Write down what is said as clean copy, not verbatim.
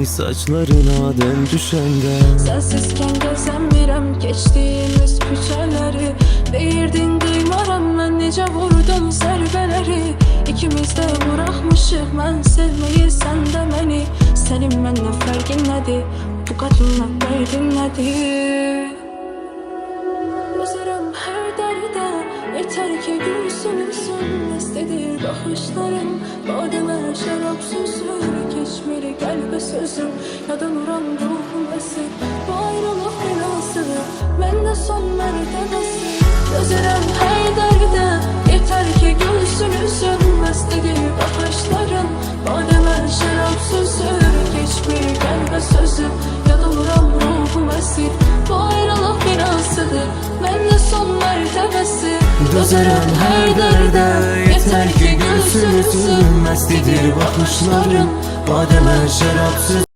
Ey saçlarına dem düşende. Sensizken gezemirim geçtiğimiz küçeleri. Deyirdin duymaram ben necə vurdum zərbələri. İkimiz de bırakmışıq mən sevmeyi sen de məni. Senin mənlə fərqin nədir? Bu qadınla dərdin nədir? Özürüm her dərdə, yeter ki gülsün Mestedir baxışlarım, bademə şərab süzür. Keçmeli qəlbə sözüm, yadanıram ruhum əsir. Bu ayrılıq binasıdır, məndə son mərtəbəsi. Özürüm her dərdə, yeter ki gülsün Mestedir baxışlarım, bademə şərab süzür. Keçmeli qəlbə sözüm, yadanıram ruhum əsir. Bu ayrılıq binasıdır, məndə son mərtəbəsi. Dözərəm hər dərdə, yeter ki gülsün Məstidir baxışların, badəmə şərab süzür.